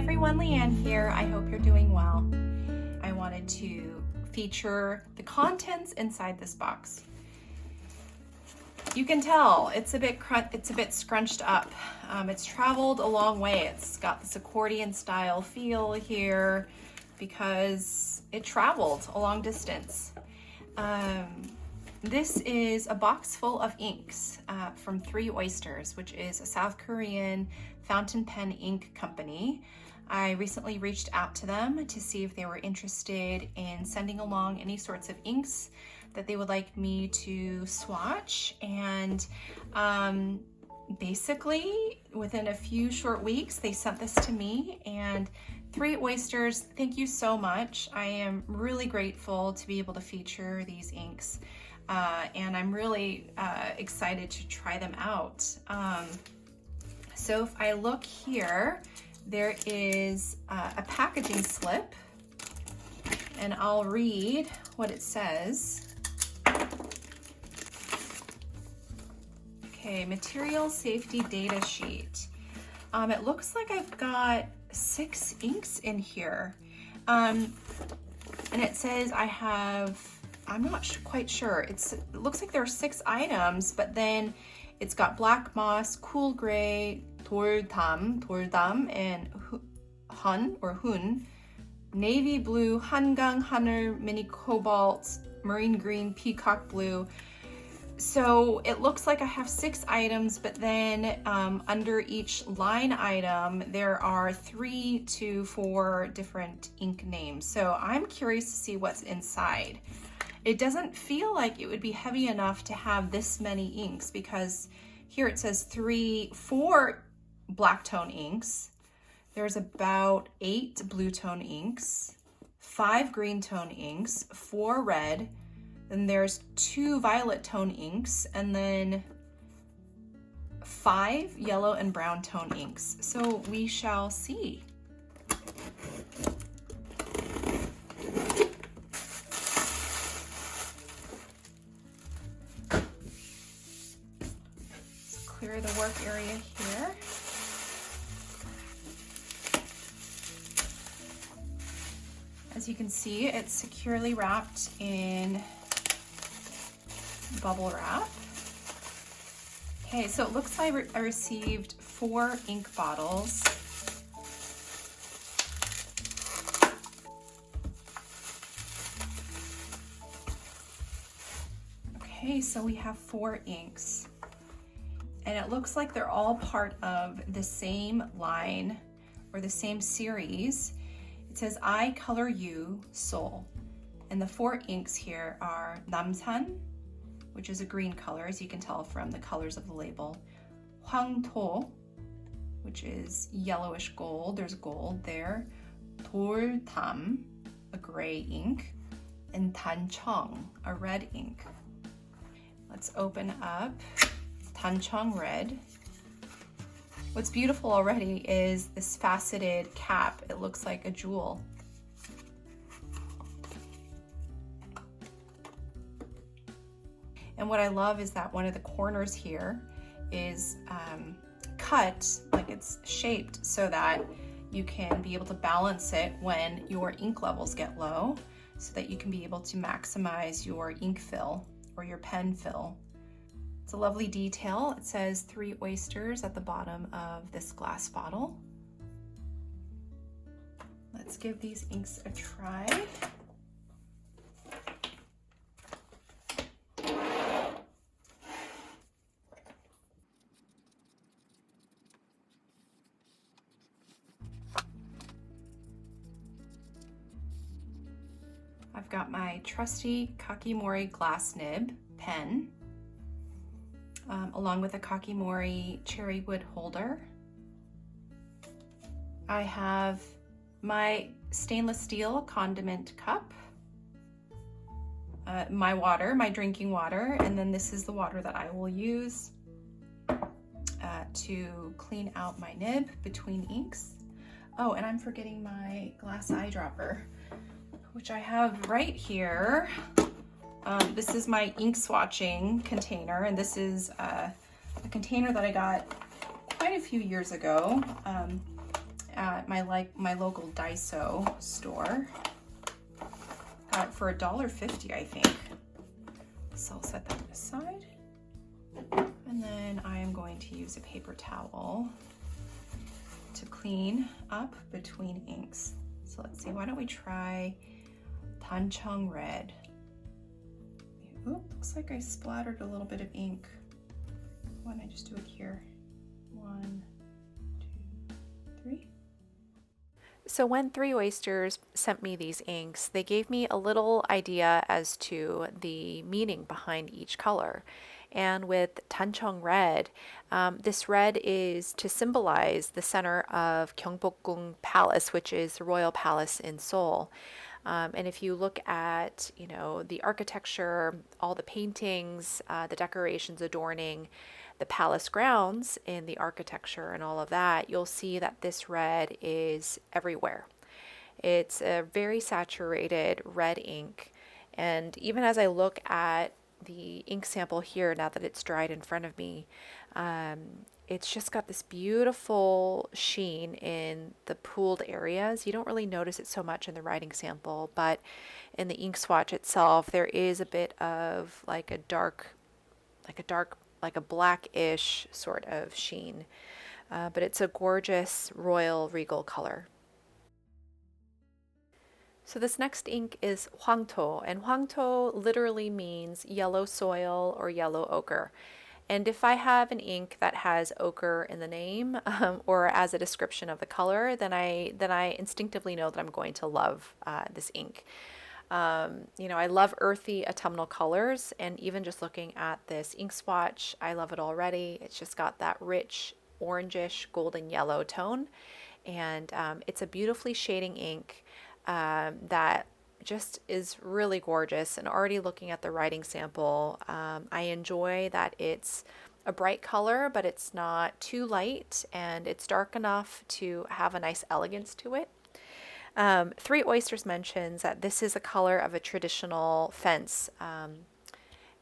everyone, Liane here. I hope you're doing well. I wanted to feature the contents inside this box. You can tell it's a bit scrunched up. It's traveled a long way. It's got this accordion style feel here because it traveled a long distance. This is a box full of inks from Three Oysters, which is a South Korean fountain pen ink company. I recently reached out to them to see if they were interested in sending along any sorts of inks that they would like me to swatch. And basically, within a few short weeks, they sent this to me. And Three Oysters, thank you so much. I am really grateful to be able to feature these inks. And I'm really excited to try them out. So if I look here, there is a packaging slip, and I'll read what it says. Okay, material safety data sheet. It looks like I've got 6 inks in here. And it says I have, I'm not quite sure. It looks like there are 6 items, but then it's got black moss, cool gray, Doldam, and hun, navy blue, 한강 하늘, mini cobalt, marine green, peacock blue. So it looks like I have 6 items, but then under each line item, there are 3 to 4 different ink names. So I'm curious to see what's inside. It doesn't feel like it would be heavy enough to have this many inks, because here it says 4 black tone inks. There's about 8 blue tone inks, 5 green tone inks, 4 red, then there's 2 violet tone inks, and then 5 yellow and brown tone inks. So we shall see. Let's clear the work area here. As you can see, it's securely wrapped in bubble wrap. Okay, so it looks like I received 4 ink bottles. Okay, so we have 4 inks. And it looks like they're all part of the same line or the same series. It says, I color you, Seoul. And the 4 inks here are Namsan, which is a green color, as you can tell from the colors of the label. Hwangto, which is yellowish gold, there's gold there. Doldam, a gray ink. And Dancheong, a red ink. Let's open up Dancheong Red. What's beautiful already is this faceted cap. It looks like a jewel. And what I love is that one of the corners here is cut, like it's shaped so that you can be able to balance it when your ink levels get low, so that you can be able to maximize your ink fill or your pen fill. It's a lovely detail. It says 3 oysters at the bottom of this glass bottle. Let's give these inks a try. I've got my trusty Kakimori glass nib pen, along with a Kakimori cherry wood holder. I have my stainless steel condiment cup, my water, my drinking water, and then this is the water that I will use to clean out my nib between inks. Oh, and I'm forgetting my glass eyedropper, which I have right here. This is my ink swatching container, and this is a container that I got quite a few years ago. at my local Daiso store. Got it for $1.50, I think. So I'll set that aside. And then I am going to use a paper towel to clean up between inks. So let's see, why don't we try Dancheong Red. Oop, looks like I splattered a little bit of ink. Why don't I just do it here? 1, 2, 3. So when Three Oysters sent me these inks, they gave me a little idea as to the meaning behind each color. And with Dancheong Red, this red is to symbolize the center of Gyeongbokgung Palace, which is the royal palace in Seoul. And if you look at, you know, the architecture, all the paintings, the decorations adorning the palace grounds in the architecture and all of that, you'll see that this red is everywhere. It's a very saturated red ink. And even as I look at the ink sample here, now that it's dried in front of me, it's just got this beautiful sheen in the pooled areas. You don't really notice it so much in the writing sample, but in the ink swatch itself, there is a bit of like a blackish sort of sheen. But it's a gorgeous royal regal color. So this next ink is Hwangto, and Hwangto literally means yellow soil or yellow ochre. And if I have an ink that has ochre in the name or as a description of the color, then I instinctively know that I'm going to love this ink. You know, I love earthy autumnal colors, and even just looking at this ink swatch, I love it already. It's just got that rich orangish golden yellow tone, and it's a beautifully shading ink that just is really gorgeous. And already looking at the writing sample, I enjoy that it's a bright color, but it's not too light, and it's dark enough to have a nice elegance to it. Three Oysters mentions that this is a color of a traditional fence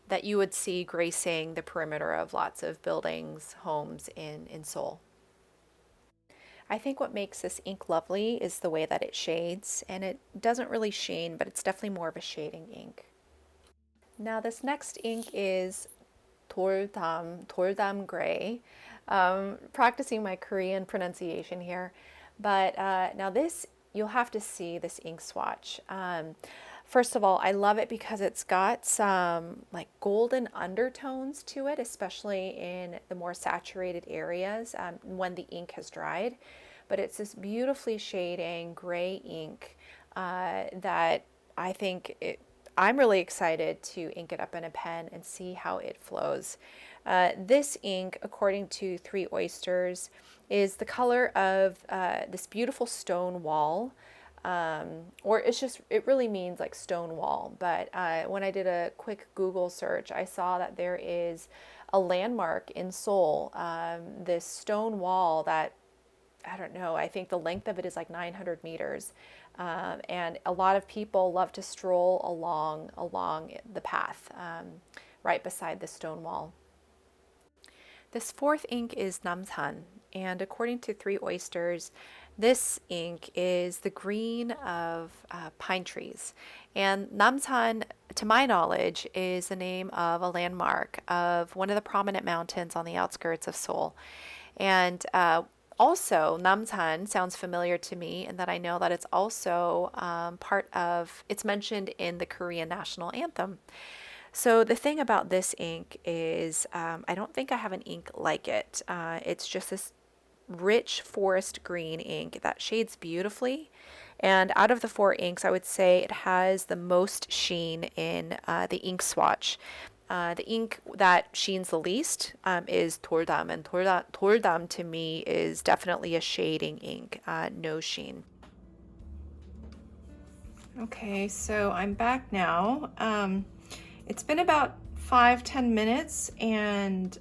that you would see gracing the perimeter of lots of buildings, homes in Seoul. I think what makes this ink lovely is the way that it shades, and it doesn't really sheen, but it's definitely more of a shading ink. Now this next ink is Doldam Gray. Practicing my Korean pronunciation here, but now this, you'll have to see this ink swatch. First of all, I love it because it's got some like golden undertones to it, especially in the more saturated areas when the ink has dried. But it's this beautifully shading gray ink that I think I'm really excited to ink it up in a pen and see how it flows. This ink, according to Three Oysters, is the color of this beautiful stone wall. Or it really means like stone wall. But when I did a quick Google search, I saw that there is a landmark in Seoul, this stone wall that, I don't know, I think the length of it is like 900 meters. And a lot of people love to stroll along the path right beside the stone wall. This fourth ink is Namsan, and according to Three Oysters, this ink is the green of pine trees. And Namsan, to my knowledge, is the name of a landmark of one of the prominent mountains on the outskirts of Seoul. And also, Namsan sounds familiar to me in that I know that it's also it's mentioned in the Korean national anthem. So the thing about this ink is I don't think I have an ink like it. It's just this rich forest green ink that shades beautifully. And out of the four inks, I would say it has the most sheen in the ink swatch. The ink that sheens the least is Doldam, and Doldam to me is definitely a shading ink, no sheen. Okay, so I'm back now. It's been about 5-10 minutes, and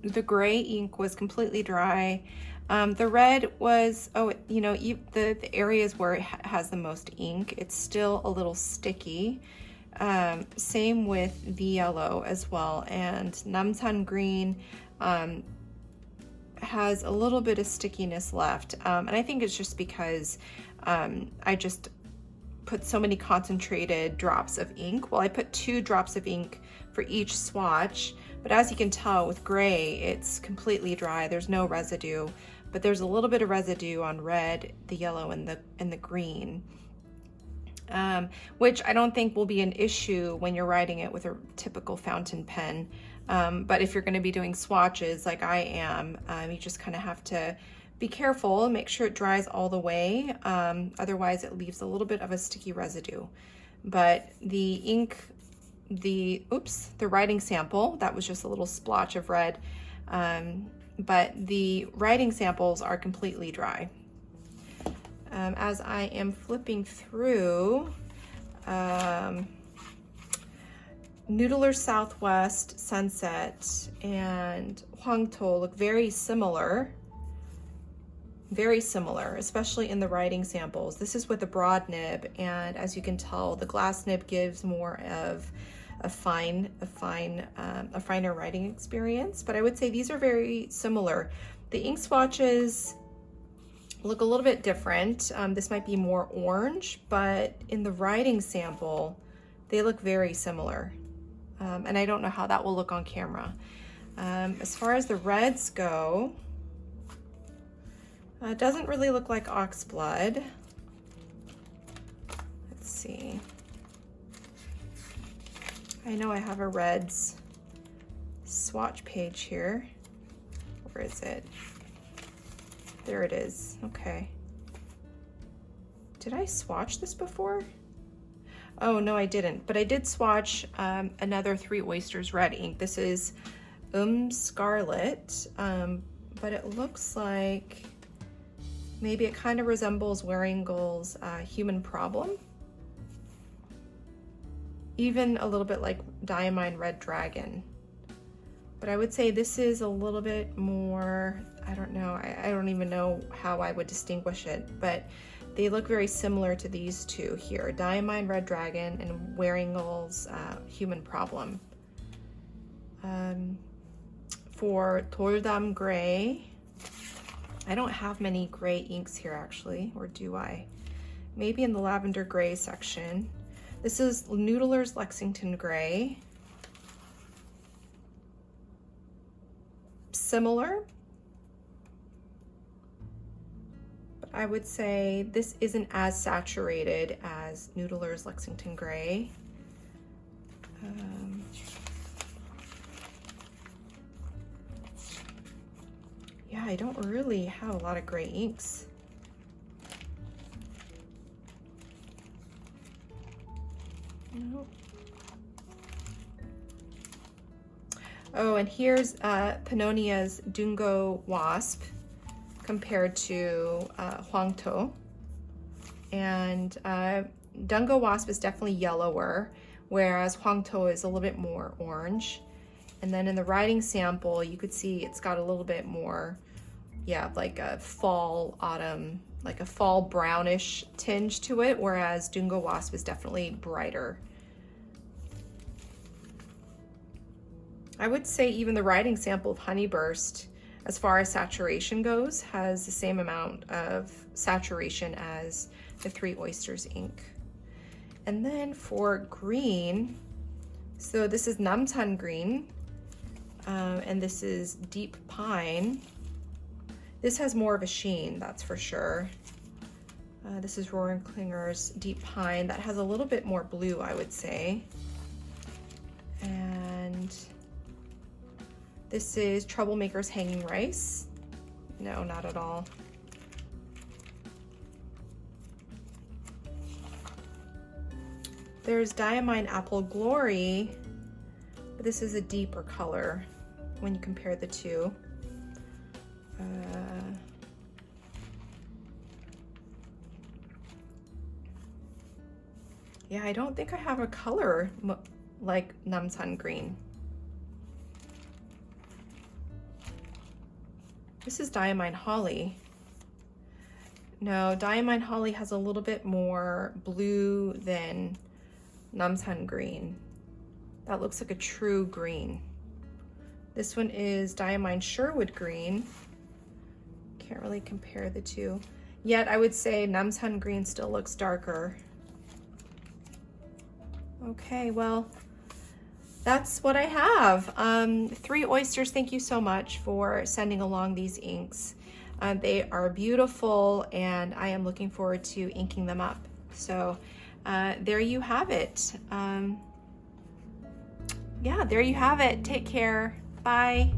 the gray ink was completely dry. The red was, the areas where it has the most ink, it's still a little sticky. Same with the yellow as well. And Namsan Green, has a little bit of stickiness left. And I think it's just because I just put so many concentrated drops of ink. Well, I put 2 drops of ink for each swatch, but as you can tell with gray, it's completely dry. There's no residue, but there's a little bit of residue on red, the yellow, and the green. Which I don't think will be an issue when you're writing it with a typical fountain pen. But if you're going to be doing swatches like I am, you just kind of have to be careful and make sure it dries all the way. Otherwise it leaves a little bit of a sticky residue. But the ink, the writing sample, that was just a little splotch of red. But the writing samples are completely dry. As I am flipping through, Noodler Southwest, Sunset, and Hwangto look very similar, especially in the writing samples. This is with a broad nib, and as you can tell, the glass nib gives more of a finer writing experience. But I would say these are very similar. The ink swatches look a little bit different. This might be more orange, but in the writing sample, they look very similar. And I don't know how that will look on camera. As far as the reds go, it doesn't really look like oxblood. Let's see. I know I have a reds swatch page here. Where is it? There it is. Okay. Did I swatch this before? Oh, no, I didn't. But I did swatch another 3 Oysters Red ink. This is Scarlet, but it looks like maybe it kind of resembles Waringel's Human Problem. Even a little bit like Diamine Red Dragon. But I would say this is a little bit more, I don't know, I don't even know how I would distinguish it, but they look very similar to these two here, Diamine Red Dragon and Waringel's Human Problem. For Doldam Gray, I don't have many gray inks here actually, or do I? Maybe in the lavender gray section. This is Noodler's Lexington Gray. Similar, but I would say this isn't as saturated as Noodler's Lexington Gray. Yeah, I don't really have a lot of gray inks. Nope. Oh, and here's Pannonia's Dungo Wasp compared to Hwangto. And Dungo Wasp is definitely yellower, whereas Hwangto is a little bit more orange. And then in the writing sample, you could see it's got a little bit more, yeah, like a fall, autumn, like a fall brownish tinge to it, whereas Dungo Wasp is definitely brighter. I would say even the writing sample of Honeyburst, as far as saturation goes, has the same amount of saturation as the 3 Oysters ink. And then for green, so this is Namsan Green, and this is Deep Pine. This has more of a sheen, that's for sure. This is Roaring Klinger's Deep Pine. That has a little bit more blue, I would say. And this is Troublemaker's Hanging Rice. No, not at all. There's Diamine Apple Glory, but this is a deeper color when you compare the two. Yeah, I don't think I have a color like Namsan Green. This is Diamine Holly. No, Diamine Holly has a little bit more blue than Namsan Green. That looks like a true green. This one is Diamine Sherwood Green. Can't really compare the two. Yet I would say Namsan Green still looks darker. Okay, well, that's what I have. 3 Oysters, thank you so much for sending along these inks. They are beautiful and I am looking forward to inking them up. So there you have it. Yeah, there you have it. Take care. Bye.